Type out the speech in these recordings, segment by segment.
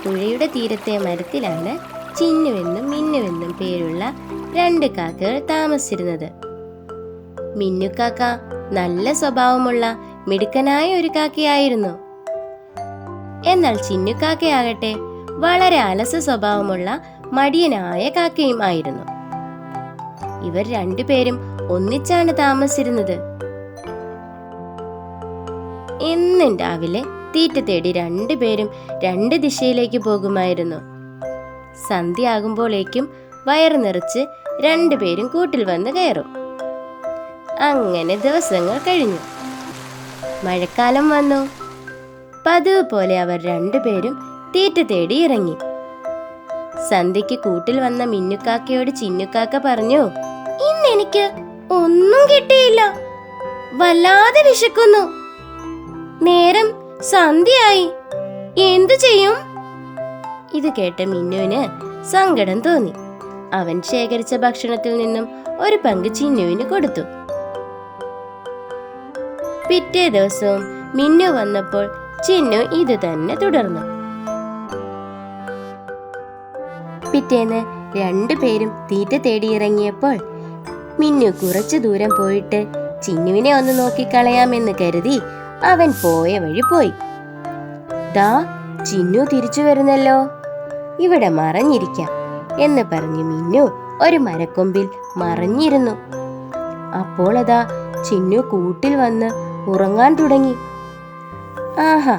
പുഴയുടെ തീരത്തെ മരത്തിലാണ് ചിന്നുവെന്നും മിന്നുവെന്നും പേരുള്ള 2 കാക്കകൾ താമസിച്ചിരുന്നത്. മിന്നുക്കാക്ക നല്ല സ്വഭാവമുള്ള മിടുക്കനായ ഒരു കാക്കയായിരുന്നു. എന്നാൽ ചിന്നുക്കാക്കയാകട്ടെ വളരെ അലസ സ്വഭാവമുള്ള മടിയനായ കാക്കയും ആയിരുന്നു. ഇവർ 2 പേരും ഒന്നിച്ചാണ് താമസിച്ചിരുന്നത്. എന്നും രാവിലെ തീറ്റ തേടി 2 പേരും 2 ദിശയിലേക്ക് പോകുമായിരുന്നു. സന്ധ്യയാകുമ്പോഴേക്കും വയറ് നിറച്ച് 2 പേരും കൂട്ടിൽ വന്ന് കയറും. അങ്ങനെ ദിവസങ്ങൾ കഴിഞ്ഞു. മഴക്കാലം വന്നു. പതിവ് പോലെ അവർ 2 പേരും തീറ്റ തേടി ഇറങ്ങി. സന്ധ്യയ്ക്ക് കൂട്ടിൽ വന്ന മിന്നുക്കാക്കയോട് ചിന്നുക്കാക്ക പറഞ്ഞു, ഇന്നെനിക്ക് ഒന്നും കിട്ടിയില്ല, വല്ലാതെ വിശക്കുന്നു. നേരം സന്ധ്യയായി, എന്തു ചെയ്യും? ഇത് കേട്ട മിന്നുവിന് സങ്കടം തോന്നി. അവൻ ശേഖരിച്ച ഭക്ഷണത്തിൽ നിന്നും ഒരു പങ്ക് ചിന്നുവിന് കൊടുത്തു. പിറ്റേ ദിവസവും മിന്നു വന്നപ്പോൾ ചിന്നു ഇത് തന്നെ തുടർന്നു. പിറ്റേന്ന് 2 പേരും തീറ്റ തേടിയിറങ്ങിയപ്പോൾ മിന്നു കുറച്ചു ദൂരം പോയിട്ട് ചിന്നുവിനെ ഒന്ന് നോക്കിക്കളയാമെന്ന് കരുതി അവൻ പോയ വഴി പോയി. ദാ ചിന്നു തിരിച്ചു വരുന്നല്ലോ, ഇവിടെ മറഞ്ഞിരിക്കാം എന്ന് പറഞ്ഞു മിന്നു ഒരു മരക്കൊമ്പിൽ മറഞ്ഞിരുന്നു. അപ്പോൾ അതാ ചിന്നു കൂട്ടിൽ വന്ന് ഉറങ്ങാൻ തുടങ്ങി. ആഹാ,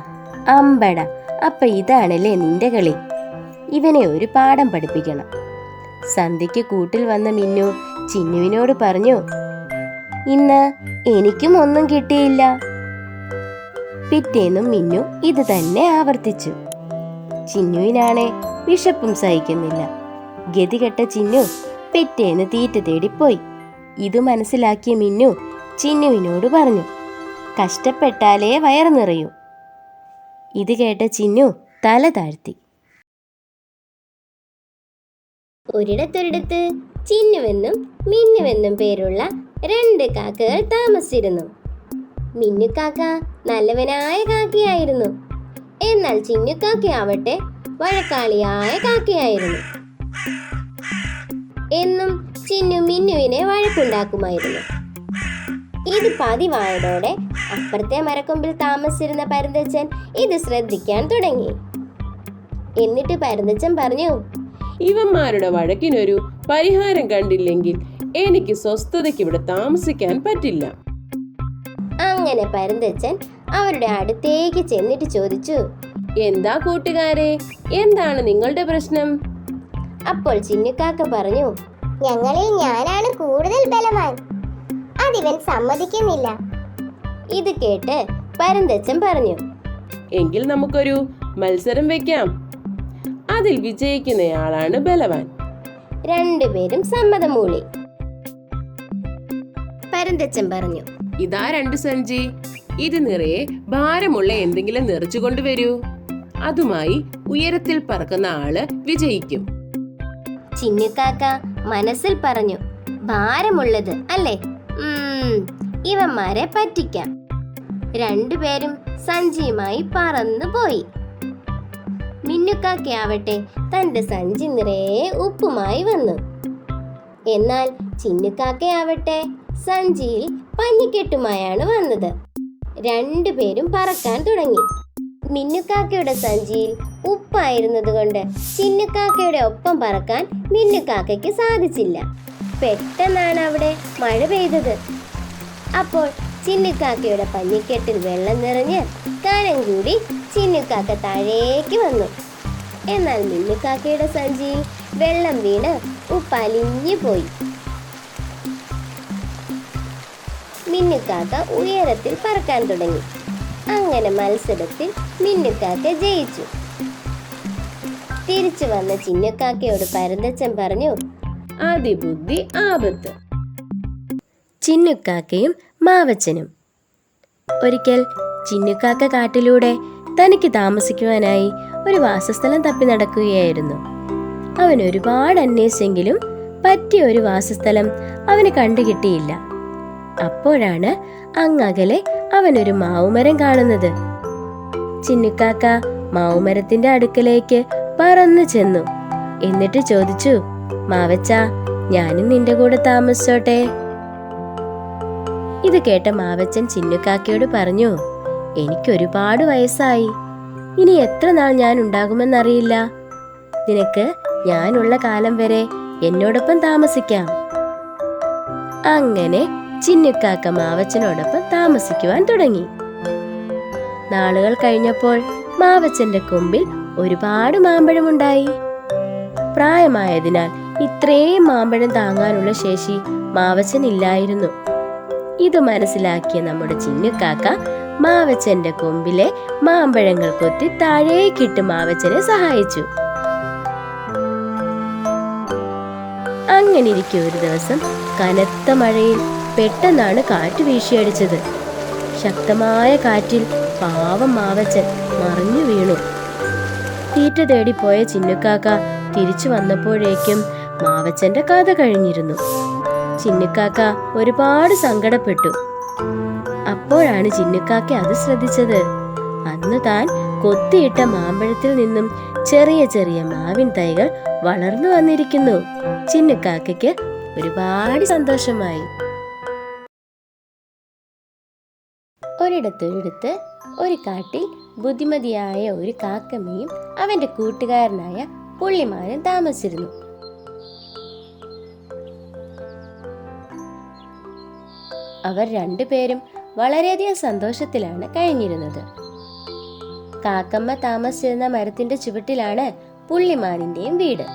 അമ്പട, അപ്പൊ ഇതാണല്ലേ നിന്റെ കളി. ഇവനെ ഒരു പാഠം പഠിപ്പിക്കണം. സന്ധ്യയ്ക്ക് കൂട്ടിൽ വന്ന മിന്നു ചിന്നുവിനോട് പറഞ്ഞു, ഇന്ന് എനിക്കും ഒന്നും കിട്ടിയില്ല. പിറ്റേന്നും മിന്നു ഇത് തന്നെ ആവർത്തിച്ചു. ചിന്നുവിനാണെ വിശപ്പും സഹിക്കുന്നില്ല. ഗതികെട്ട ചിന്നു പിറ്റേന്ന് തീറ്റ തേടിപ്പോയി. ഇത് മനസ്സിലാക്കിയ മിന്നു ചിന്നുവിനോട് പറഞ്ഞു, കഷ്ടപ്പെട്ടാലേ വയറ് നിറയൂ. ഇത് കേട്ട ചിന്നു തല താഴ്ത്തി. ഒരിടത്തൊരിടത്ത് ചിന്നുവെന്നും മിന്നുവെന്നും പേരുള്ള 2 കാക്കകൾ താമസിച്ചിരുന്നു. മിന്നുക്കാക്ക നല്ലവനായ കാക്കയായിരുന്നു. എന്നാൽ ചിന്നുക്കാക്കയാവട്ടെ വഴക്കാളിയായ കാക്കയായിരുന്നു. എന്നും ചിന്നു മിന്നുവിനെ വഴക്കുണ്ടാക്കുമായിരുന്നു. ഇത് പതിവായതോടെ അപ്പുറത്തെ മരക്കൊമ്പിൽ താമസിച്ചിരുന്ന പരുന്തച്ചൻ ഇത് ശ്രദ്ധിക്കാൻ തുടങ്ങി. എന്നിട്ട് പരുന്തച്ചൻ പറഞ്ഞു, ഇവന്മാരുടെ വഴക്കിനൊരു പരിഹാരം കണ്ടില്ലെങ്കിൽ എനിക്ക് സ്വസ്ഥതയ്ക്ക് ഇവിടെ താമസിക്കാൻ പറ്റില്ല. അങ്ങനെ പരുന്തച്ചൻ അവരുടെ അടുത്തേക്ക് ചെന്നിട്ട് ചോദിച്ചു, എന്താ കൂട്ടുകാരെ, എന്താണ് നിങ്ങളുടെ പ്രശ്നം? അപ്പോൾ ചിന്നുക്കാക്ക പറഞ്ഞു, ഞങ്ങളിൽ ഞാനാണ് കൂടുതൽ ബലവാൻ, അതിവൻ സമ്മതിക്കുന്നില്ല. ഇത് കേട്ട് പരുന്തച്ചൻ പറഞ്ഞു, എങ്കിൽ നമുക്കൊരു മത്സരം വെക്കാം. അതിൽ വിജയിക്കുന്നയാളാണ് ബലവാൻ. 2 പേരും സമ്മതം മൂളി. പരുന്തച്ചൻ പറഞ്ഞു, ഇതാ 2 സഞ്ചി, ഇത് നിറയെ ഭാരമുള്ള എന്തെങ്കിലും നിറച്ചു കൊണ്ടുവരൂ. അതുമായി ഉയരത്തിൽ പറക്കുന്ന ആള് വിജയിക്കും. ചിന്നുക്കാക്ക മനസ്സിൽ പറഞ്ഞു, ഭാരമുള്ളത് അല്ലേ, ഇവന്മാരെ പറ്റിക്കാം. 2 പേരും സഞ്ചിയുമായി പറന്നു പോയി. മിന്നുക്കാക്കയാവട്ടെ തന്റെ സഞ്ചി നിറയെ ഉപ്പുമായി വന്നു. എന്നാൽ ചിന്നുക്കാക്കയാവട്ടെ സഞ്ചിയിൽ പഞ്ഞിക്കെട്ടുമായാണ് വന്നത്. 2 പേരും പറക്കാൻ തുടങ്ങി. മിന്നുക്കാക്കയുടെ സഞ്ചിയിൽ ഉപ്പായിരുന്നത് കൊണ്ട് ചിന്നുക്കാക്കയുടെ ഒപ്പം പറക്കാൻ മിന്നുക്കാക്കയ്ക്ക് സാധിച്ചില്ല. പെട്ടെന്നാണ് അവിടെ മഴ പെയ്തത്. അപ്പോൾ ചിന്നുക്കാക്കയുടെ പഞ്ഞിക്കെട്ടിൽ വെള്ളം നിറഞ്ഞ് കനം കൂടി ചിന്നുക്കാക്ക താഴേക്ക് വന്നു. എന്നാൽ മിന്നുക്കാക്കയുടെ സഞ്ചിയിൽ വെള്ളം വീണ് ഉപ്പലിഞ്ഞു പോയി. മിന്നുക്കാക്ക ഉയരത്തിൽ പറക്കാൻ തുടങ്ങി. അങ്ങനെ മത്സരത്തിൽ മിന്നുക്കാക്ക ജയിച്ചു. തിരിച്ചു വന്ന ചിന്നുക്കാക്കയോട് പരുന്തച്ചൻ പറഞ്ഞു, അതിബുദ്ധി ആപത്ത്. ചിന്നുക്കാക്കയും മാവച്ചനും. ഒരിക്കൽ ചിന്നുക്കാക്ക കാട്ടിലൂടെ തനിക്ക് താമസിക്കുവാനായി ഒരു വാസസ്ഥലം തപ്പി നടക്കുകയായിരുന്നു. അവൻ ഒരുപാട് അന്വേഷിച്ചെങ്കിലും പറ്റിയ ഒരു വാസസ്ഥലം അവന് കണ്ടുകിട്ടിയില്ല. അപ്പോഴാണ് അങ്ങകലെ അവനൊരു മാവുമരം കാണുന്നത്. ചിന്നുക്കാക്ക മാവുമരത്തിന്റെ അടുക്കലേക്ക് പറന്നു ചെന്നു. എന്നിട്ട് ചോദിച്ചു, മാവച്ച, ഞാനും നിന്റെ കൂടെ താമസിച്ചോട്ടെ? ഇത് കേട്ട മാവച്ചൻ ചിന്നുക്കാക്കയോട് പറഞ്ഞു, എനിക്കൊരുപാട് വയസ്സായി. ഇനി എത്ര നാൾ ഞാൻ ഉണ്ടാകുമെന്നറിയില്ല. നിനക്ക് ഞാനുള്ള കാലം വരെ എന്നോടൊപ്പം താമസിക്കാം. അങ്ങനെ ചിന്നുക്കാക്ക മാവച്ചനോടൊപ്പം താമസിക്കുവാൻ തുടങ്ങി. നാളുകൾ കഴിഞ്ഞപ്പോൾ മാവച്ചന്റെ കൊമ്പിൽ ഒരുപാട് മാമ്പഴമുണ്ടായി. പ്രായമായതിനാൽ ഇത്രയും മാമ്പഴം താങ്ങാനുള്ള ശേഷി മാവച്ചനില്ലായിരുന്നു. ഇത് മനസ്സിലാക്കിയ നമ്മുടെ ചിന്നുക്കാക്ക മാവച്ചന്റെ കൊമ്പിലെ മാമ്പഴങ്ങൾ കൊത്തി താഴേക്കിട്ട് മാവച്ചനെ സഹായിച്ചു. അങ്ങനിരിക്കെ ഒരു ദിവസം കനത്ത മഴയിൽ പെട്ടെന്നാണ് കാറ്റ് വീശിയടിച്ചത്. ശക്തമായ കാറ്റിൽ പാവം മാവച്ചൻ മറിഞ്ഞു വീണു. തീറ്റ തേടിപ്പോയ ചിന്നുക്കാക്ക തിരിച്ചു വന്നപ്പോഴേക്കും മാവച്ചന്റെ കഥ കഴിഞ്ഞിരുന്നു. ചിന്നുക്കാക്ക ഒരുപാട് സങ്കടപ്പെട്ടു. അപ്പോഴാണ് ചിന്നുക്കാക്ക അത് ശ്രദ്ധിച്ചത്. അന്ന് താൻ കൊത്തിയിട്ട മാമ്പഴത്തിൽ നിന്നും ചെറിയ ചെറിയ മാവിൻ തൈകൾ വളർന്നു വന്നിരിക്കുന്നു. ചിന്നുക്കാക്കയ്ക്ക് ഒരുപാട് സന്തോഷമായി. ഒരിടത്തൊരിടത്ത് ഒരു കാട്ടിൽ ബുദ്ധിമതിയായ ഒരു കാക്കമ്മയും അവന്റെ കൂട്ടുകാരനായ പുള്ളിമാനും താമസിച്ചിരുന്നു. അവർ രണ്ടുപേരും വളരെയധികം സന്തോഷത്തിലാണ് കഴിഞ്ഞിരുന്നത്. കാക്കമ്മ താമസിച്ചിരുന്ന മരത്തിന്റെ ചുവട്ടിലാണ് പുള്ളിമാനിന്റെയും വീട്.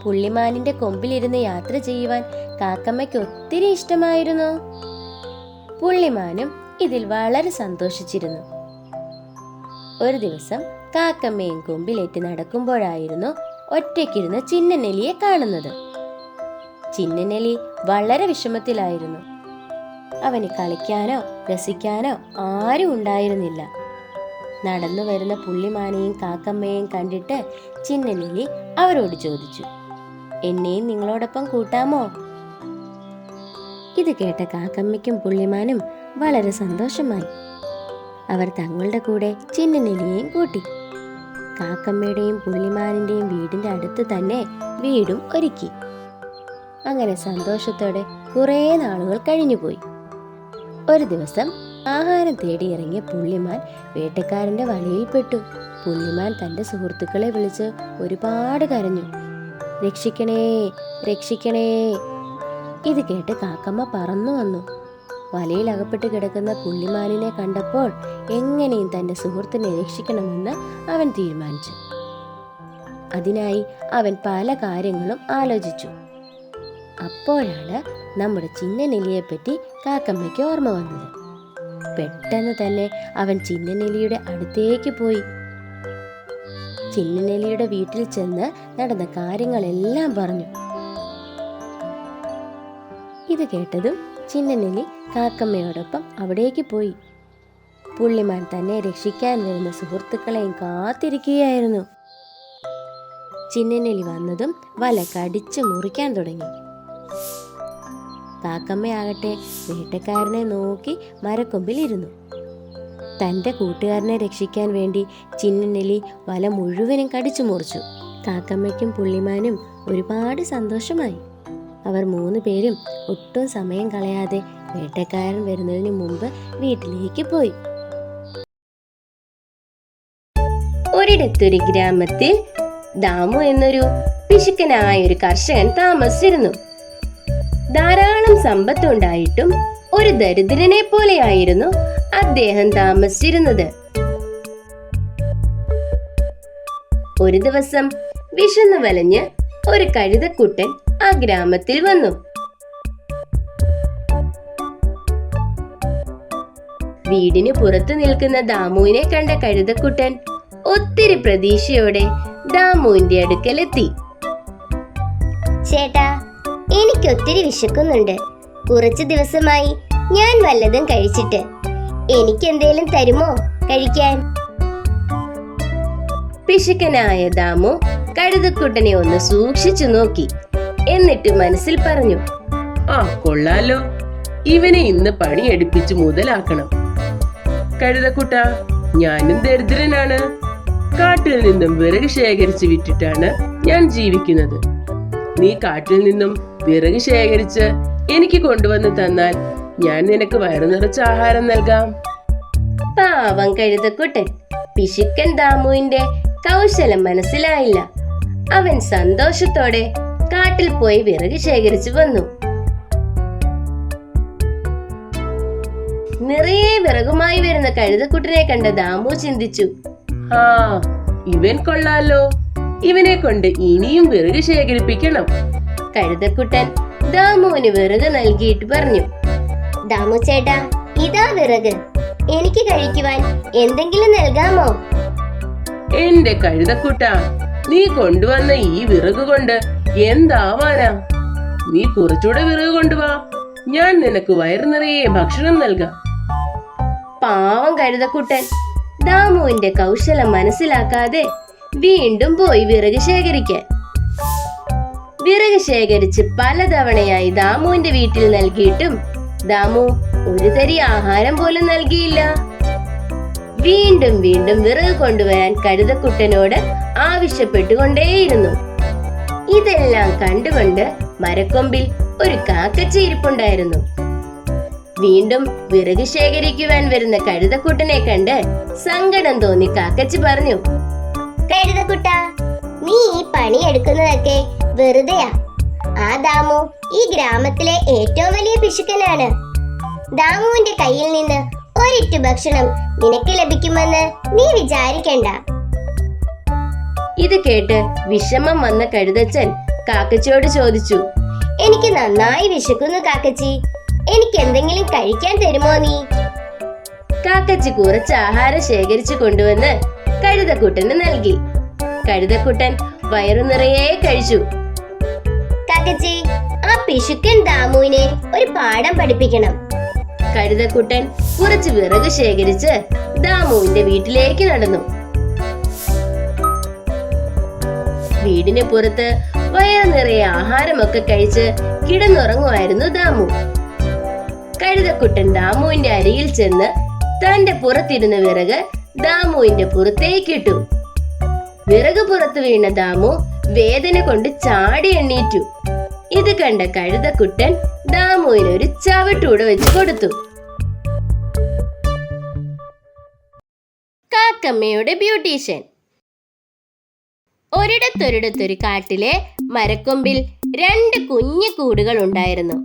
പുള്ളിമാനിന്റെ കൊമ്പിലിരുന്ന് യാത്ര ചെയ്യുവാൻ കാക്കമ്മയ്ക്ക് ഒത്തിരി ഇഷ്ടമായിരുന്നു. പുള്ളിമാനും ഇതിൽ വളരെ സന്തോഷിച്ചിരുന്നു. ഒരു ദിവസം കാക്കമ്മയും കൊമ്പിലേറ്റ് നടക്കുമ്പോഴായിരുന്നു ഒറ്റയ്ക്കിരുന്ന് ചിന്നനെലിയെ കാണുന്നത്. ചിന്നനെലി വളരെ വിഷമത്തിലായിരുന്നു. അവന് കളിക്കാനോ രസിക്കാനോ ആരും ഉണ്ടായിരുന്നില്ല. നടന്നു വരുന്ന പുള്ളിമാനെയും കാക്കമ്മയെയും കണ്ടിട്ട് ചിന്നനെലി അവരോട് ചോദിച്ചു, എന്നെയും നിങ്ങളോടൊപ്പം കൂട്ടാമോ? ഇത് കേട്ട കാക്കമ്മയ്ക്കും പുള്ളിമാനും വളരെ സന്തോഷമായി. അവർ തങ്ങളുടെ കൂടെ ചിന്നനെലിയെയും കൂട്ടി. കാക്കമ്മയുടെയും പുള്ളിമാനിന്റെയും വീടിന്റെ അടുത്ത് തന്നെ വീടും ഒരുക്കി. അങ്ങനെ സന്തോഷത്തോടെ കുറേ നാളുകൾ കഴിഞ്ഞുപോയി. ഒരു ദിവസം ആഹാരം തേടിയിറങ്ങിയ പുള്ളിമാൻ വേട്ടക്കാരന്റെ വലയിൽപ്പെട്ടു. പുള്ളിമാൻ തന്റെ സുഹൃത്തുക്കളെ വിളിച്ച് ഒരുപാട് കരഞ്ഞു, രക്ഷിക്കണേ, രക്ഷിക്കണേ. ഇത് കേട്ട് കാക്കമ്മ പറന്നു വന്നു. വലയിൽ അകപ്പെട്ട് കിടക്കുന്ന പുള്ളിമാനിനെ കണ്ടപ്പോൾ എങ്ങനെയും തന്റെ സുഹൃത്തിനെ രക്ഷിക്കണമെന്ന് അവൻ തീരുമാനിച്ചു. അതിനായി അവൻ പല കാര്യങ്ങളും ആലോചിച്ചു. അപ്പോഴാണ് നമ്മുടെ ചിന്നനെലിയെപ്പറ്റി കാക്കമ്മയ്ക്ക് ഓർമ്മ വന്നത്. പെട്ടെന്ന് തന്നെ അവൻ ചിന്നനെലിയുടെ അടുത്തേക്ക് പോയി. ചിന്നനെലിയുടെ വീട്ടിൽ ചെന്ന് നടന്ന കാര്യങ്ങളെല്ലാം പറഞ്ഞു. ഇത് കേട്ടതും ചിന്നനെലി കാക്കമ്മയോടൊപ്പം അവിടേക്ക് പോയി. പുള്ളിമാൻ തന്നെ രക്ഷിക്കാൻ വരുന്ന സുഹൃത്തുക്കളെയും കാത്തിരിക്കുകയായിരുന്നു. ചിന്നനെലി വന്നതും വല കടിച്ചു മുറിക്കാൻ തുടങ്ങി. കാക്കമ്മയാകട്ടെ വേട്ടക്കാരനെ നോക്കി മരക്കൊമ്പിൽ ഇരുന്നു. തന്റെ കൂട്ടുകാരനെ രക്ഷിക്കാൻ വേണ്ടി ചിന്നനെലി വല മുഴുവനും കടിച്ചു മുറിച്ചു. കാക്കമ്മയ്ക്കും പുള്ളിമാനും ഒരുപാട് സന്തോഷമായി. അവർ 3 പേരും ഒട്ടും സമയം കളയാതെ വേട്ടക്കാരൻ വരുന്നതിന് മുമ്പ് വീട്ടിലേക്ക് പോയി. ഒരിടത്തൊരു ഗ്രാമത്തിൽ ദാമു എന്നൊരു പിശുക്കനായ ഒരു കർഷകൻ താമസിച്ചിരുന്നു. ധാരാളം സമ്പത്തുണ്ടായിട്ടും ഒരു ദരിദ്രനെ പോലെയായിരുന്നു അദ്ദേഹം താമസിച്ചിരുന്നത്. ഒരു ദിവസം വിശന്നു വലഞ്ഞ് ഒരു കഴുതക്കുട്ടൻ ആ ഗ്രാമത്തിൽ വന്നു. വീടിന് പുറത്തു നിൽക്കുന്ന ദാമുവിനെ കണ്ട കഴുതക്കുട്ടൻ ഒത്തിരി പ്രതീക്ഷയോടെ ദാമുവിന്റെ അടുക്കലെത്തി. ചേട്ടാ, എനിക്ക് ഒത്തിരി വിശക്കുന്നുണ്ട്. കുറച്ചു ദിവസമായി ഞാൻ വല്ലതും കഴിച്ചിട്ട്. എനിക്ക് എന്തേലും തരുമോ കഴിക്കാൻ? പിശുക്കനായ ദാമു കഴുതക്കുട്ടനെ ഒന്ന് സൂക്ഷിച്ചു നോക്കി. എന്നിട്ട് മനസ്സിൽ പറഞ്ഞു, ആ കൊള്ളാലോ, ഇവനെ ഇന്ന് പണിയെടുപ്പിച്ച് മുതലാക്കണം. കഴുതക്കുട്ട, ഞാനും ദരിദ്രനാണ്. കാട്ടിൽ നിന്നും വിറക് ശേഖരിച്ച് വിറ്റിട്ടാണ് ഞാൻ ജീവിക്കുന്നത്. നീ കാട്ടിൽ നിന്നും വിറക് ശേഖരിച്ച് എനിക്ക് കൊണ്ടുവന്ന് തന്നാൽ ഞാൻ നിനക്ക് വയറു നിറച്ച ആഹാരം നൽകാം. പാവം കഴുതക്കുട്ടൻ പിശുക്കൻ ദാമുവിന്റെ കൗശലം മനസ്സിലായില്ല. അവൻ സന്തോഷത്തോടെ കാട്ടിൽ പോയി വിറക് ശേഖരിച്ചു വന്നു. നിറയെ വിറകുമായി വരുന്ന കഴുതക്കുട്ടനെ കണ്ട ദാമു ചിന്തിച്ചു, ആ, ഇവൻ കൊള്ളാലോ, ഇവനെ കൊണ്ട് ഇനിയും വിറക് ശേഖരിപ്പിക്കണം. കഴുതക്കുട്ടൻ ദാമുവിന് വിറക് നൽകിയിട്ട് പറഞ്ഞു, ദാമു ചേട്ടാ, ഇതാ വിറക്. എനിക്ക് കഴിക്കുവാൻ എന്തെങ്കിലും നൽകാമോ? എന്റെ കഴുതക്കുട്ട, നീ കൊണ്ടുവന്ന ഈ വിറക് കൊണ്ട് എന്താവാനാ? നീ കുറച്ചുകൂടെ വിറക് കൊണ്ടുവാ, ഞാൻ നിനക്ക് വയറു നിറയെ ഭക്ഷണം നൽകാം. പാവം കഴുതക്കുട്ടൻ ദാമുവിന്റെ കൗശലം മനസ്സിലാക്കാതെ വീണ്ടും പോയി വിറക് ശേഖരിക്കാൻ. വിറക് ശേഖരിച്ച് പലതവണയായി ദാമുവിന്റെ വീട്ടിൽ നൽകിയിട്ടും ദാമു ഒരു തരി ആഹാരം പോലും നൽകിയില്ല. വീണ്ടും വീണ്ടും വിറക് കൊണ്ടുവരാൻ കഴുതക്കുട്ടനോട് ആവശ്യപ്പെട്ടുകൊണ്ടേയിരുന്നു. ഇതെല്ലാം കണ്ടുകൊണ്ട് മരക്കൊമ്പിൽ ഒരു കാക്കച്ചി ഇരിപ്പുണ്ടായിരുന്നു. വീണ്ടും വിറക് ശേഖരിക്കുവാൻ വരുന്ന കഴുതക്കുട്ടനെ കണ്ട് സങ്കടം തോന്നി കാക്കച്ചി പറഞ്ഞു, കഴുതക്കുട്ട, നീ ഈ പണിയെടുക്കുന്നതൊക്കെ വെറുതെയാ. ആ ദാമു ഈ ഗ്രാമത്തിലെ ഏറ്റവും വലിയ പിശുക്കനാണ്. ദാമുവിന്റെ കയ്യിൽ നിന്ന് ഒരിറ്റു ഭക്ഷണം നിനക്ക് ലഭിക്കുമെന്ന് നീ വിചാരിക്കണ്ട. ഇത് കേട്ട് വിഷമം വന്ന കഴുതച്ചൻ കാക്കച്ചിയോട് ചോദിച്ചു, എനിക്ക് നന്നായി വിശക്കുന്നു കാക്കച്ചി. എനിക്ക് എന്തെങ്കിലും കഴിക്കാൻ തരുമോ നീ? കാക്കച്ചി കുറച്ച് ആഹാരം ശേഖരിച്ചു കൊണ്ടുവന്ന് കഴുതക്കുട്ടന് നൽകി. കഴുതക്കുട്ടൻ വയറു നിറയെ കഴിച്ചു. കാക്കച്ചി, ആ പിശുക്കൻ ദാമുവിനെ ഒരു പാഠം പഠിപ്പിക്കണം. കഴുതക്കുട്ടൻ കുറച്ച് വിറക് ശേഖരിച്ച് ദാമുവിന്റെ വീട്ടിലേക്ക് നടന്നു. വീടിന് പുറത്ത് വയറു നിറയെ ആഹാരമൊക്കെ കഴിച്ച് കിടന്നുറങ്ങുമായിരുന്നു ദാമു. കഴുതക്കുട്ടൻ ദാമുവിന്റെ അരികിൽ ചെന്ന് തന്റെ പുറത്തിരുന്ന വിറക് ദാമുവിന്റെ പുറത്തേക്കിട്ടു. വിറക് പുറത്തു വീണ ദാമു വേദന കൊണ്ട് ചാടി എണ്ണീറ്റു. ഇത് കണ്ട കഴുതക്കുട്ടൻ ദാമുവിന് ഒരു ചവിട്ടൂടെ വെച്ച് കൊടുത്തു. കാക്കമ്മയുടെ ബ്യൂട്ടീഷ്യൻ. ഒരിടത്തൊരിടത്തൊരു കാട്ടിലെ മരക്കൊമ്പിൽ 2 കുഞ്ഞു കൂടുകൾ ഉണ്ടായിരുന്നു.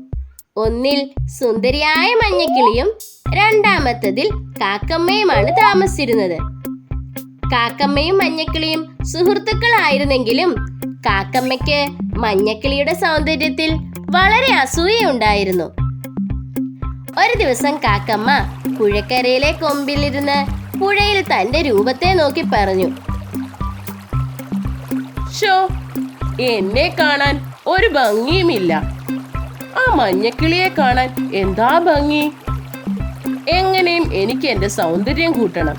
ഒന്നിൽ സുന്ദരിയായ മഞ്ഞക്കിളിയും രണ്ടാമത്തതിൽ കാക്കമ്മയുമാണ് താമസിച്ചിരുന്നത്. കാക്കമ്മയും മഞ്ഞക്കിളിയും സുഹൃത്തുക്കളായിരുന്നെങ്കിലും കാക്കമ്മയ്ക്ക് മഞ്ഞക്കിളിയുടെ സൗന്ദര്യത്തിൽ വളരെ അസൂയയുണ്ടായിരുന്നു. ഒരു ദിവസം കാക്കമ്മ പുഴക്കരയിലെ കൊമ്പിലിരുന്ന് പുഴയിൽ തന്റെ രൂപത്തെ നോക്കി പറഞ്ഞു, ഷോ, എന്നെ കാണാൻ ഒരു ഭംഗിയുമില്ല. ആ മഞ്ഞക്കിളിയെ കാണാൻ എന്താ ഭംഗി. എങ്ങനെയും എനിക്ക് എന്റെ സൗന്ദര്യം കൂട്ടണം.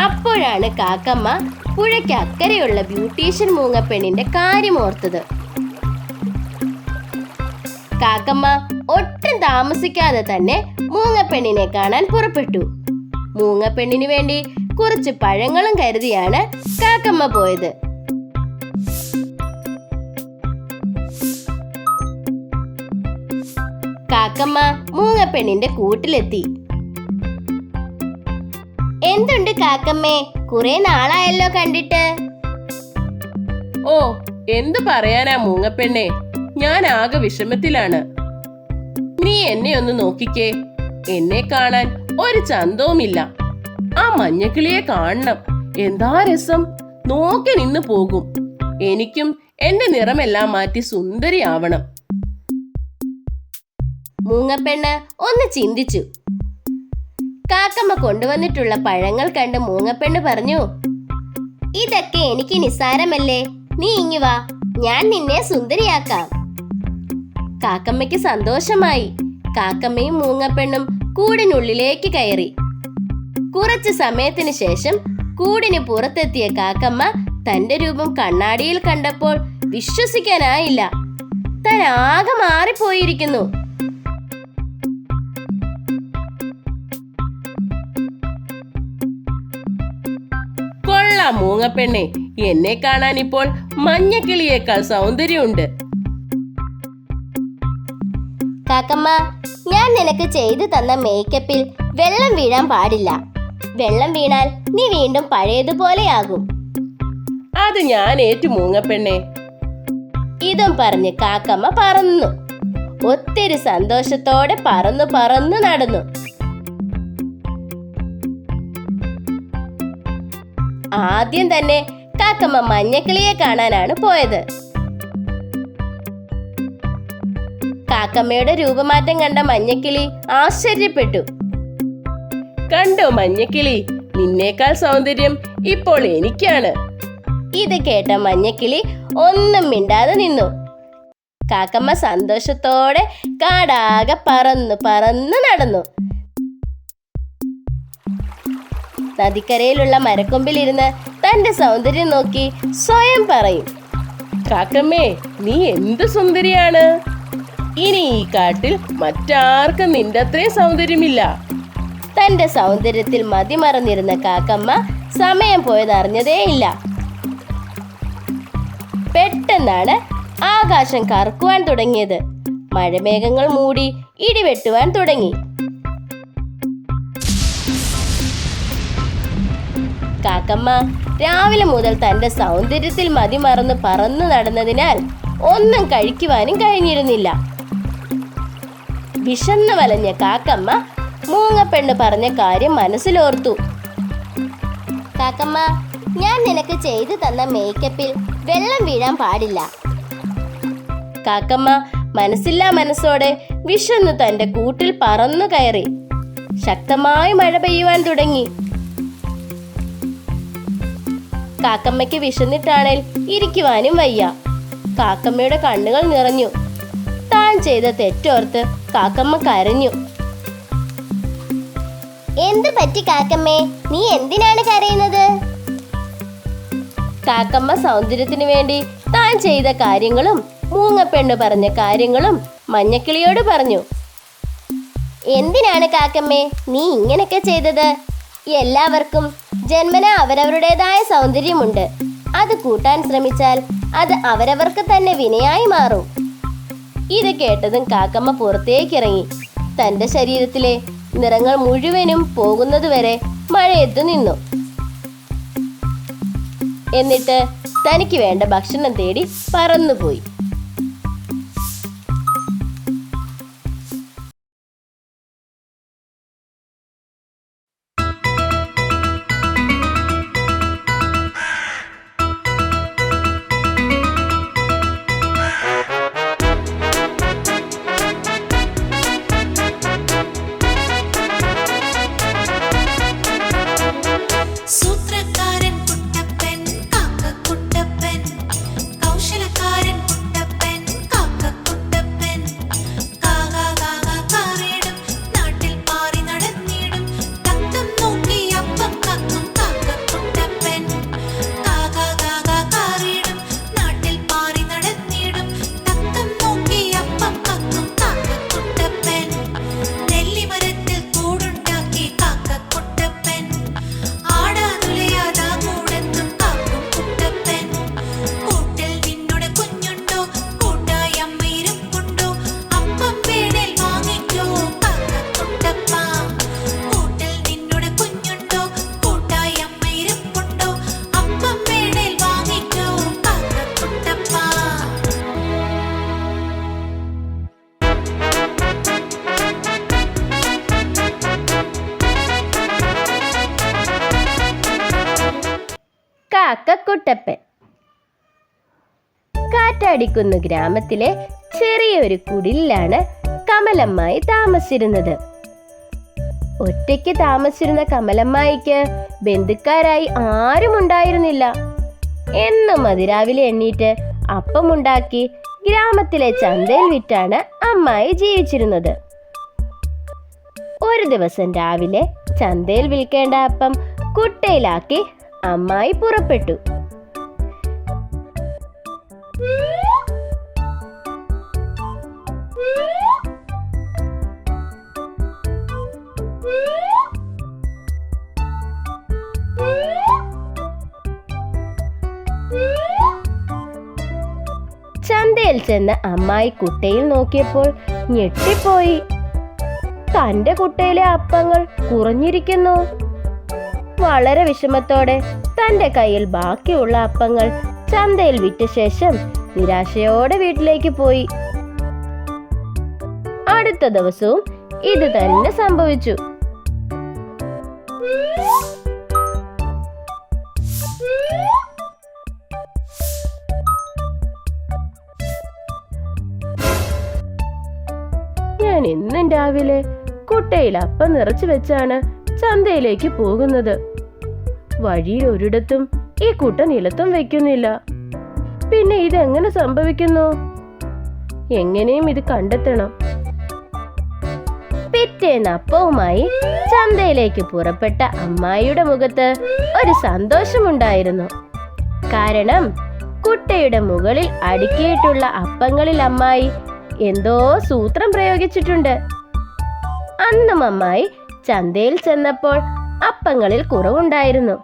അപ്പോഴാണ് കാക്കമ്മ പുഴയ്ക്ക് അക്കരെയുള്ള ബ്യൂട്ടീഷ്യൻ മൂങ്ങപ്പെണ്ണിന്റെ കാര്യം ഓർത്തത്. കാക്കമ്മ ഒട്ടും താമസിക്കാതെ തന്നെ മൂങ്ങപ്പെണ്ണിനെ കാണാൻ പുറപ്പെട്ടു. മൂങ്ങപ്പെണ്ണിനു വേണ്ടി കുറച്ച് പഴങ്ങളും കരുതിയാണ് കാക്കമ്മ പോയത്. കാക്കമ്മ മൂങ്ങപ്പെണ്ണിന്റെ കൂട്ടിലെത്തി. എന്തുണ്ട് കാക്കമ്മേ, കുറെ നാളായല്ലോ കണ്ടിട്ട്. ഓ, എന്തു പറയാനാ മൂങ്ങപ്പെണ്ണെ, ഞാൻ ആകെ വിഷമത്തിലാണ്. നീ എന്നെ ഒന്ന് നോക്കിക്കേ, എന്നെ കാണാൻ ഒരു ചന്തവുമില്ല. ആ മഞ്ഞക്കിളിയെ കാണണം, എന്താ രസം. നോക്കി നിന്ന് പോകും. എനിക്കും എന്റെ നിറമെല്ലാം മാറ്റി സുന്ദരിയാവണം. മൂങ്ങപ്പെണ്ണ് ഒന്ന് ചിന്തിച്ചു. കാക്കമ്മ കൊണ്ടുവന്നിട്ടുള്ള പഴങ്ങൾ കണ്ട് മൂങ്ങപ്പെണ്ണ് പറഞ്ഞു, ഇതൊക്കെ എനിക്ക് നിസ്സാരമല്ലേ, നീ ഇങ്ങി വാ, ഞാൻ നിന്നെ സുന്ദരിയാക്കാം. കാക്കമ്മയ്ക്ക് സന്തോഷമായി. കാക്കമ്മയും മൂങ്ങപ്പെണ്ണും കൂടിനുള്ളിലേക്ക് കയറി. കുറച്ചു സമയത്തിന് ശേഷം കൂടിന് പുറത്തെത്തിയ കാക്കമ്മ തന്റെ രൂപം കണ്ണാടിയിൽ കണ്ടപ്പോൾ വിശ്വസിക്കാനായില്ല. താൻ ആകെ മാറിപ്പോയിരിക്കുന്നു. മൂങ്ങപ്പെണ്ണെ, എന്നെ കാണാൻ ഇപ്പോൾ മഞ്ഞക്കിളിയേക്കാൾ സൗന്ദര്യമുണ്ട്. കാക്കമ്മ, ഞാൻ നിനക്ക് ചെയ്തു തന്ന മേക്കപ്പിൽ വെള്ളം വീഴാൻ പാടില്ല. വെള്ളം വീണാൽ നീ വീണ്ടും പഴയതുപോലെയാകും. അത് ഞാൻ ഏറ്റു മൂങ്ങപ്പെണ്ണെ. ഇതും പറഞ്ഞ് കാക്കമ്മ പറന്നു. ഒത്തിരി സന്തോഷത്തോടെ പറന്നു പറന്നു നടന്നു. ആദ്യം തന്നെ കാക്കമ്മ മഞ്ഞക്കിളിയെ കാണാനാണ് പോയത്. കാക്കമ്മയുടെ രൂപമാറ്റം കണ്ട മഞ്ഞക്കിളി ആശ്ചര്യപ്പെട്ടു. കണ്ടോ മഞ്ഞക്കിളി, നിന്നേക്കാൾ സൗന്ദര്യം ഇപ്പോൾ എനിക്കാണ്. ഇത് കേട്ട മഞ്ഞക്കിളി ഒന്നും മിണ്ടാതെ നിന്നു. കാക്കമ്മ സന്തോഷത്തോടെ കാടാകെ പറന്നു പറന്നു നടന്നു. നദിക്കരയിലുള്ള മരക്കൊമ്പിലിരുന്ന് തന്റെ സൗന്ദര്യം നോക്കി സ്വയം പറയും, കാക്കമ്മേ, നീ എന്ത് സുന്ദരിയാണ്. ഇനി ഈ കാട്ടിൽ മറ്റാർക്കും നിന്റെ അത്രയും സൗന്ദര്യമില്ല. തന്റെ സൗന്ദര്യത്തിൽ മതിമറന്നിരുന്ന കാക്കമ്മ സമയം പോയതറിഞ്ഞതേയില്ല. പെട്ടെന്നാണ് ആകാശം കറുക്കുവാൻ തുടങ്ങിയത്. മഴമേഘങ്ങൾ മൂടി ഇടിവെട്ടുവാൻ തുടങ്ങി. കാക്കമ്മ രാവിലെ മുതൽ തന്റെ സൗന്ദര്യത്തിൽ മതിമറന്ന് പറന്നു നടന്നതിനാൽ ഒന്നും കഴിക്കുവാനും കഴിഞ്ഞിരുന്നില്ല. വിശന്നു വലഞ്ഞ കാക്കമ്മ മൂങ്ങപ്പെണ്ണ് പറഞ്ഞ കാര്യം മനസ്സിലോർത്തു. കാക്കമ്മ, ഞാൻ നിനക്ക് ചെയ്തു തന്ന മേക്കപ്പിൽ വെള്ളം വീഴാൻ പാടില്ല. കാക്കമ്മ മനസ്സില്ലാ മനസ്സോടെ വിശന്നു തന്റെ കൂട്ടിൽ പറന്നു കയറി. ശക്തമായി മഴ പെയ്യുവാൻ തുടങ്ങി. കാക്കമ്മയ്ക്ക് വിശന്നിട്ടാണേൽ ഇരിക്കുവാനും വയ്യ. കാക്കമ്മയുടെ കണ്ണുകൾ നിറഞ്ഞു. താൻ ചെയ്ത തെറ്റോർത്ത് കാക്കമ്മ കരഞ്ഞു. എന്ത് പറ്റി കാക്കമ്മേ, നീ എന്തിനാണ് കരയുന്നത്? കാക്കമ്മ സൗന്ദര്യത്തിന് വേണ്ടി താൻ ചെയ്ത കാര്യങ്ങളും മൂങ്ങപ്പെണ്ണ് പറഞ്ഞ കാര്യങ്ങളും മഞ്ഞക്കിളിയോട് പറഞ്ഞു. എന്തിനാണ് കാക്കമ്മേ നീ ഇങ്ങനെയൊക്കെ ചെയ്തത്? എല്ലാവർക്കും ജന്മനാ അവരവരുടേതായ സൗന്ദര്യമുണ്ട്. അത് കൂട്ടാൻ ശ്രമിച്ചാൽ അത് അവരവർക്ക് തന്നെ വിനയായി മാറും. ഇത് കേട്ടതും കാക്കമ്മ പുറത്തേക്കിറങ്ങി. തന്റെ ശരീരത്തിലെ നിറങ്ങൾ മുഴുവനും പോകുന്നതുവരെ മഴയത്തു നിന്നു. എന്നിട്ട് തനിക്ക് വേണ്ട ഭക്ഷണം തേടി പറന്നുപോയി. സൂത്രക്കാരൻ കുട്ടപ്പൻ കാക്കക്കുട്ടപ്പൻ, കൗശലക്കാരൻ കുട്ടപ്പൻ കാക്കക്കുട്ടപ്പൻ, കാകാ കാകാ കാറിടും നാട്ടിൽ പാറി നടന്നിടും, തക്കം നോക്കി അപ്പം കക്കും കാക്കക്കുട്ടപ്പൻ, കാകാ കാകാ കാറിടും നാട്ടിൽ പാറി നടന്നിടും, തക്കം നോക്കി അപ്പം കക്കും കാക്കക്കുട്ടപ്പൻ, നെല്ലിമരത്തിൽ കൂടുണ്ടാക്കി കാക്കക്കുട്ടപ്പൻ, ആടാതുലയാതാ കൂടെന്നും കാക്കും കുട്ടപ്പൻ, കൂട്ടിൽ നിന്നുടെ കുഞ്ഞുണ്ടോ കൂട്ടായി അമ്മ ഇരിപ്പുണ്ടോ, അപ്പം വേണേൽ വാങ്ങിക്കോ കാക്കക്കുട്ടപ്പ, കൂട്ടിൽ നിന്നുടെ കുഞ്ഞുണ്ടോ കൂട്ടായി അമ്മ ഇരിപ്പുണ്ടോ, അപ്പം വേണേൽ വാങ്ങിക്കോ കാക്കക്കുട്ടപ്പ. കാക്കക്കുട്ടപ്പൻ. കാറ്റാടിക്കുന്ന ഗ്രാമത്തിലെ ചെറിയൊരു കുടിലാണ് കമലമ്മായി താമസിച്ചിരുന്നത്. ഒറ്റയ്ക്ക് താമസിച്ചിരുന്ന കമലമ്മായിക്ക് ബന്ധുക്കാരായി ആരും ഉണ്ടായിരുന്നില്ല. എന്നും അതിരാവിലെ എണ്ണീറ്റ് അപ്പമുണ്ടാക്കി ഗ്രാമത്തിലെ ചന്തയിൽ വിറ്റാണ് അമ്മായി ജീവിച്ചിരുന്നത്. ഒരു ദിവസം രാവിലെ ചന്തയിൽ വിൽക്കേണ്ട അപ്പം കുട്ടയിലാക്കി അമ്മായി പുറപ്പെട്ടു. ചന്തയിൽ ചെന്ന് അമ്മായി കുട്ടയിൽ നോക്കിയപ്പോൾ ഞെട്ടിപ്പോയി. തന്റെ കുട്ടയിലെ അപ്പങ്ങൾ കുറഞ്ഞിരിക്കുന്നു. വളരെ വിഷമത്തോടെ തന്റെ കയ്യിൽ ബാക്കിയുള്ള അപ്പങ്ങൾ ചന്തയിൽ വിറ്റ ശേഷം നിരാശയോടെ വീട്ടിലേക്ക് പോയി. അടുത്ത ദിവസവും ഇത് തന്നെ സംഭവിച്ചു. ഞാൻ എന്നും രാവിലെ കുട്ടയിൽ അപ്പം നിറച്ചു വെച്ചാണ് ചന്തയിലേക്ക് പോകുന്നത്. വഴിയിൽ ഒരിടത്തും ഈ കുട്ട നിലത്തും വെക്കുന്നില്ല. പിന്നെ ഇതെങ്ങനെ സംഭവിക്കുന്നു? എങ്ങനെയും ഇത് കണ്ടെത്തണം. പിറ്റേന്ന് അപ്പവുമായി ചന്തയിലേക്ക് പുറപ്പെട്ട അമ്മായിയുടെ മുഖത്ത് ഒരു സന്തോഷമുണ്ടായിരുന്നു. കാരണം കുട്ടയുടെ മുകളിൽ അടുക്കിയിട്ടുള്ള അപ്പങ്ങളിൽ അമ്മായി എന്തോ സൂത്രം പ്രയോഗിച്ചിട്ടുണ്ട്. അന്നും അമ്മായി ചന്തയിൽ ചെന്നപ്പോൾ അപ്പങ്ങളിൽ കുറവുണ്ടായിരുന്നു.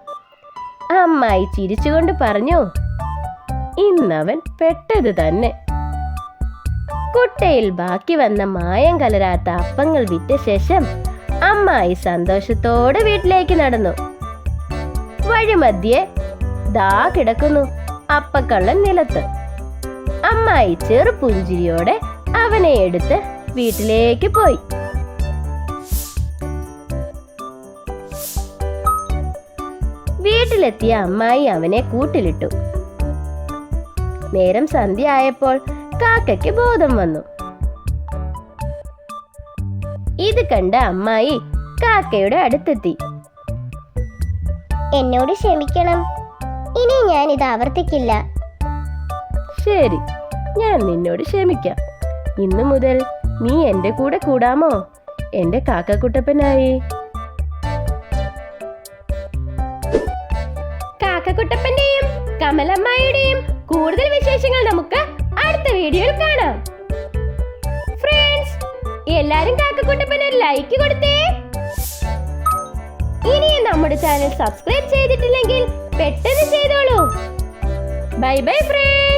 അമ്മായി ചിരിച്ചുകൊണ്ട് പറഞ്ഞു, ഇന്നവൻ പെട്ടത് തന്നെ. കുട്ടയിൽ ബാക്കി വന്ന മായം കലരാത്ത അപ്പങ്ങൾ വിറ്റ ശേഷം അമ്മായി സന്തോഷത്തോടെ വീട്ടിലേക്ക് നടന്നു. വഴിമധ്യേ ദാ കിടക്കുന്നു അപ്പക്കള്ളൻ നിലത്ത്. അമ്മായി ചെറുപുഞ്ചിരിയോടെ അവനെ എടുത്ത് വീട്ടിലേക്ക് പോയി. വീട്ടിലെത്തിയ അമ്മായി അവനെ കൂട്ടിലിട്ടു. നേരം സന്ധ്യ ആയപ്പോൾ കാക്കയ്ക്ക് ബോധം വന്നു. ഇത് കണ്ട അമ്മായി കാക്കയുടെ അടുത്തെത്തി. എന്നോട് ക്ഷമിക്കണം, ഇനി ഞാൻ ഇത് ആവർത്തിക്കില്ല. ശരി, ഞാൻ നിന്നോട് ക്ഷമിക്കാം. ഇന്നു മുതൽ നീ എന്റെ കൂടെ കൂടാമോ, എന്റെ കാക്കക്കുട്ടപ്പനായി? കാക്കക്കുട്ടപ്പന്റെയും കമലമ്മായിയുടെയും കൂടുതൽ വിശേഷങ്ങൾ നമുക്ക് അടുത്ത വീഡിയോയിൽ കാണാം. ഫ്രണ്ട്സ്, എല്ലാരും കാക്കക്കുട്ടപ്പനെ ലൈക്ക് കൊടുത്തേ. ഇനിയും നമ്മുടെ ചാനൽ സബ്സ്ക്രൈബ് ചെയ്തിട്ടില്ലെങ്കിൽ പെട്ടെന്ന് ചെയ്തോളൂ. Bye bye friends.